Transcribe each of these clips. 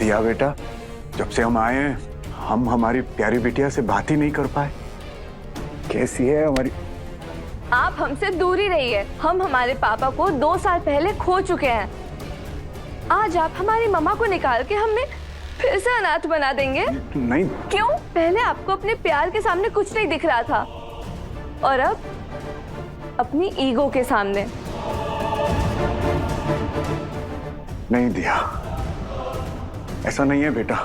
दिया बेटा, जब से हम आए हैं हम हमारी प्यारी बिटिया से बात ही नहीं कर पाए। कैसी है हमारी? आप हमसे दूर ही रहिए। हम हमारे पापा को 2 साल पहले खो चुके हैं। आज आप हमारी मम्मा को निकाल के हमें फिर से अनाथ बना देंगे? नहीं। क्यों? पहले आपको अपने प्यार के सामने कुछ नहीं दिख रहा था और अब अपनी ईगो के सामने। नहीं दिया, ऐसा नहीं है बेटा।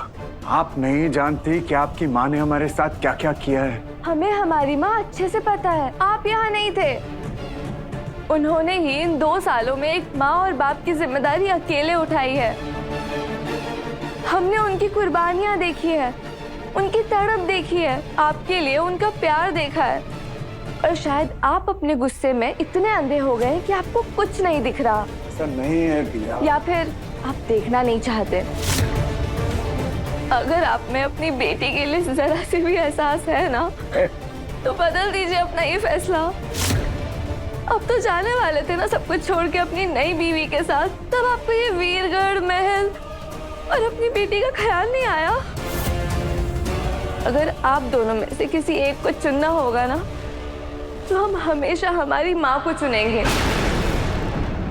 आप नहीं जानती कि आपकी माँ ने हमारे साथ क्या क्या किया है। हमें हमारी माँ अच्छे से पता है। आप यहाँ नहीं थे। उन्होंने ही इन 2 सालों में एक माँ और बाप की जिम्मेदारी अकेले उठाई है। हमने उनकी कुर्बानियाँ देखी है, उनकी तड़प देखी है, आपके लिए उनका प्यार देखा है। और शायद आप अपने गुस्से में इतने अंधे हो गए कि आपको कुछ नहीं दिख रहा। ऐसा नहीं है दिया। या फिर आप देखना नहीं चाहते। अगर आप में अपनी बेटी के लिए जरा सी भी एहसास है ना, तो बदल दीजिए अपना ये फैसला। अब तो जाने वाले थे ना सब कुछ छोड़ के अपनी नई बीवी के साथ, तब आपको ये वीरगढ़ महल और अपनी बेटी का ख्याल नहीं आया। अगर आप दोनों में से किसी एक को चुनना होगा ना, तो हम हमेशा हमारी माँ को चुनेंगे।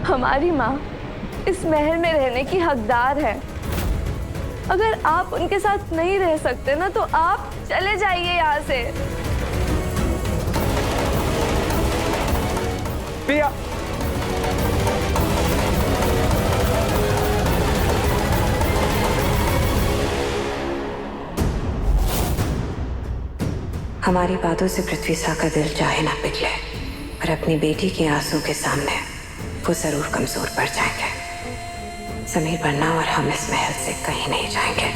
हमारी माँ इस महल में रहने की हकदार है। अगर आप उनके साथ नहीं रह सकते ना, तो आप चले जाइए यहाँ से। दिया। हमारी बातों से पृथ्वी सा का दिल चाहे ना पिघले, पर अपनी बेटी के आंसू के सामने वो जरूर कमजोर पड़ जाएंगे। समीर बनना और हम इस महल से कहीं नहीं जाएंगे।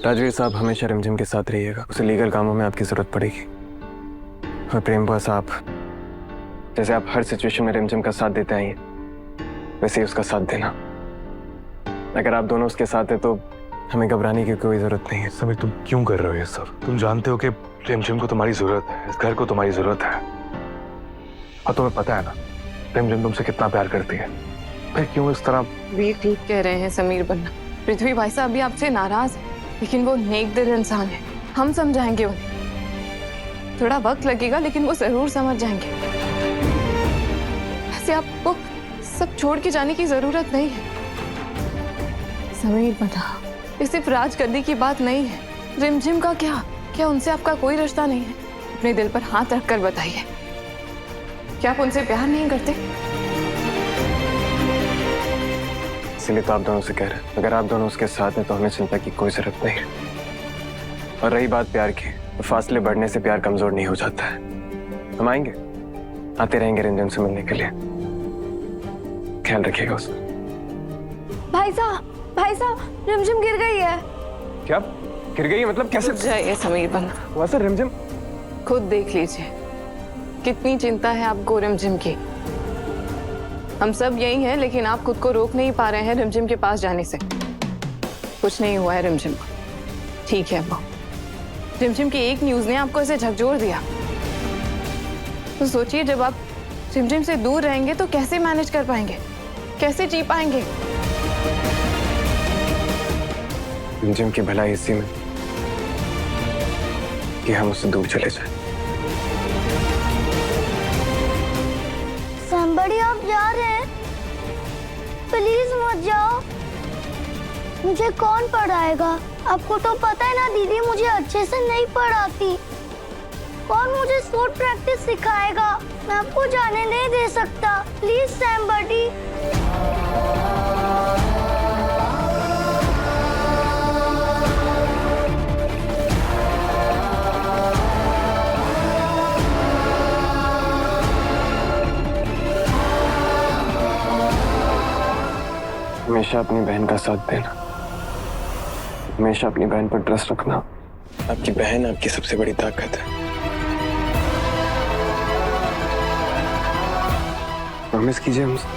राजवीर साहब हमेशा रिमझिम के साथ रहिएगा। उसे लीगल कामों में आपकी जरूरत पड़ेगी। और प्रेम बुआ साहब, जैसे आप हर सिचुएशन में रिमझिम का साथ देते आइए, वैसे ही उसका साथ देना। अगर आप दोनों उसके साथ हैं तो हमें घबराने की कोई जरूरत नहीं है। समीर, तुम क्यों कर रहे हो ये सब? तुम जानते हो कि रिमझिम को तुम्हारी जरूरत है, इस घर को तुम्हारी जरूरत है। और तुम्हें पता है ना रिमझिम तुमसे कितना प्यार करती है, फिर क्यों इस तरह? वीर ठीक कह रहे हैं समीर बन्ना। पृथ्वी भाई साहब भी आपसे नाराज है, लेकिन वो नेक दिल इंसान है। हम समझाएंगे उन्हें। थोड़ा वक्त लगेगा, लेकिन वो जरूर समझ जाएंगे। ऐसे आपको सब छोड़ के जाने की जरूरत नहीं है समीर बन्ना। ये सिर्फ राजगद्दी की बात नहीं है। रिमझिम का क्या उनसे आपका कोई रिश्ता नहीं है? अपने दिल पर हाथ रखकर बताइए, क्या आप उनसे प्यार नहीं करते? इसलिए तो आप दोनों से कह रहे हैं, अगर आप दोनों उसके साथ हैं तो हमें चिंता की कोई जरूरत नहीं है। और रही बात प्यार की, तो फासले बढ़ने से प्यार कमजोर नहीं हो जाता है। हम आएंगे, आते रहेंगे रिमझिम से मिलने के लिए। ख्याल रखिएगा उसका। भाई साहब, रिमझिम गिर गई है। क्या गिर गई है? मतलब कैसे? जाइए समीर बन्ना, वहाँ से रिमझिम खुद देख लीजिए कितनी चिंता है आपको रिमझिम की। हम सब यही हैं, लेकिन आप खुद को रोक नहीं पा रहे हैं रिमझिम के पास जाने से। कुछ नहीं हुआ है रिमझिम को, ठीक है अब्बू। रिमझिम की एक न्यूज ने आपको ऐसे झकझोर दिया, तो सोचिए जब आप रिमझिम से दूर रहेंगे तो कैसे मैनेज कर पाएंगे, कैसे जी पाएंगे? रिमझिम की भलाई इसी में कि हम उससे दूर चले जाएं। somebody आप जा रहे हैं? प्लीज मत जाओ। मुझे कौन पढ़ाएगा? आपको तो पता है ना दीदी मुझे अच्छे से नहीं पढ़ाती। कौन मुझे सूट प्रैक्टिस सिखाएगा? मैं आपको जाने नहीं दे सकता। Please somebody। हमेशा अपनी बहन का साथ देना, हमेशा अपनी बहन पर ट्रस्ट रखना। आपकी बहन आपकी सबसे बड़ी ताकत है। प्रॉमिस कीजिए हमसे,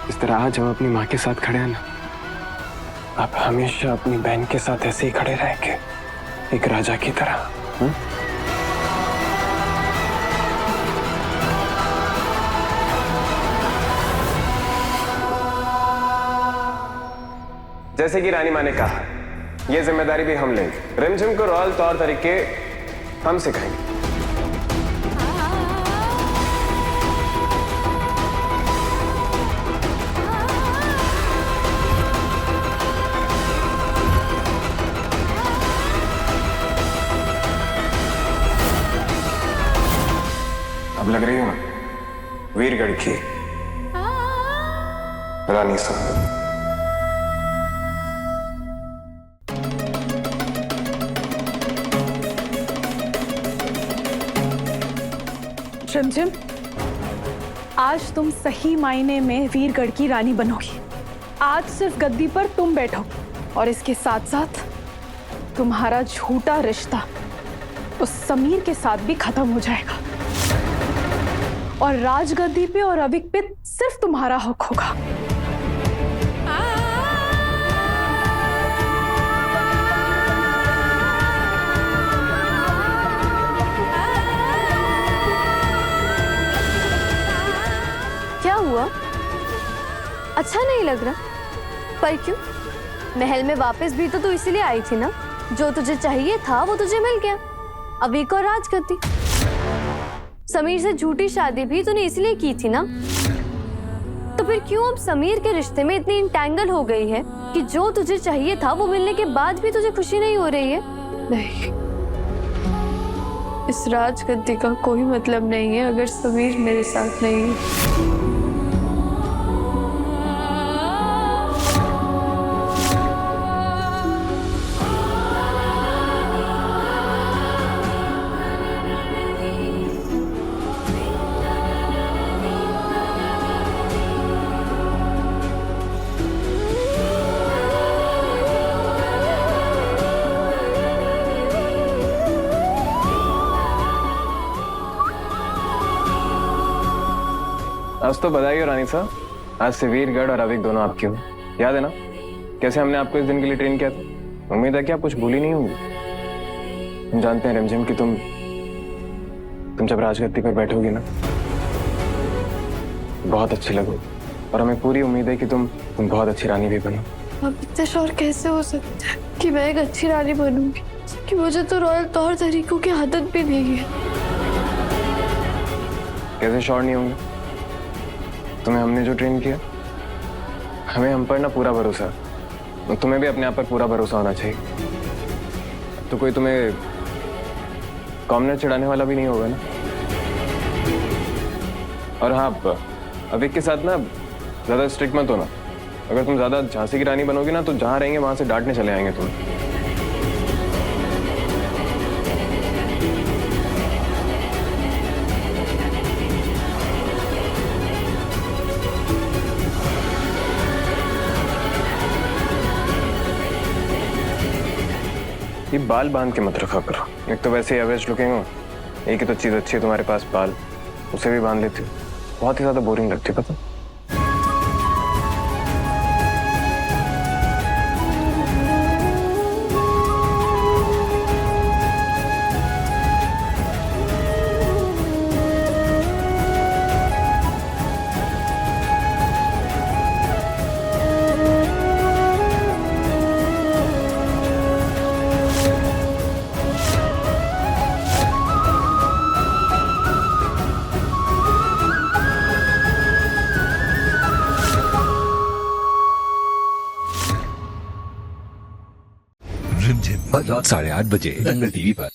इस तरह आज हम अपनी माँ के साथ खड़े हैं ना, आप हमेशा अपनी बहन के साथ ऐसे ही खड़े रहेंगे, एक राजा की तरह। जैसे कि रानी माँ ने कहा, ये जिम्मेदारी भी हम लेंगे। रिमझिम को रॉयल तौर तरीके हम सिखाएंगे। अब लग रही हो ना वीरगढ़ की रानी साहब। रिमझिम, आज तुम सही मायने में वीरगढ़ की रानी बनोगी। आज सिर्फ गद्दी पर तुम बैठो और इसके साथ साथ तुम्हारा झूठा रिश्ता उस समीर के साथ भी खत्म हो जाएगा और राजगद्दी पे और अविक पे सिर्फ तुम्हारा हक होगा। क्या हुआ? अच्छा नहीं लग रहा? पर क्यों? महल में वापस भी तो तू इसीलिए आई थी ना? जो तुझे चाहिए था वो तुझे मिल गया। अविक और राजगद्दी। समीर से झूठी शादी भी तूने इसलिए की थी ना? तो फिर क्यों अब समीर के रिश्ते में इतनी इंटैंगल हो गई है कि जो तुझे चाहिए था वो मिलने के बाद भी तुझे खुशी नहीं हो रही है? नहीं, इस राजगद्दी का कोई मतलब नहीं है अगर समीर मेरे साथ नहीं है। आज तो बधाई हो रानी साहब, आज से वीरगढ़ और अविक दोनों आपकी हो। याद है ना कैसे हमने आपको इस दिन के लिए ट्रेन किया था? उम्मीद है कि आप कुछ भूली नहीं होंगी। हम जानते हैं रिमझिम कि तुम जब राजगद्दी पर बैठोगी ना बहुत अच्छी लगोगी और हमें पूरी उम्मीद है कि तुम बहुत अच्छी रानी भी बनो। अब इतने श्योर कैसे हो सकता है कि मैं एक अच्छी रानी बनूंगी? कि मुझे तो रॉयल तौर तरीकों की आदत भी नहीं है। कैसे श्योर नहीं होंगे? तुम्हें हमने जो ट्रेन किया, हमें हम पर ना पूरा भरोसा है। तुम्हें भी अपने आप पर पूरा भरोसा होना चाहिए। तो कोई तुम्हें कॉमनर चिढ़ाने वाला भी नहीं होगा ना। और हाँ, अविक के साथ ना ज्यादा स्ट्रिक्ट मत होना। अगर तुम ज्यादा झांसी की रानी बनोगी ना तो जहां रहेंगे वहां से डांटने चले आएंगे तुम्हें। ये बाल बांध के मत रखा करो। एक तो वैसे ही एवरेज लुकिंग हो, एक ही तो चीज अच्छी है तुम्हारे पास बाल, उसे भी बांध लेती हो। बहुत ही ज्यादा बोरिंग लगती है, पता? रिमझिम रात 8:30 बजे दंगल टीवी पर।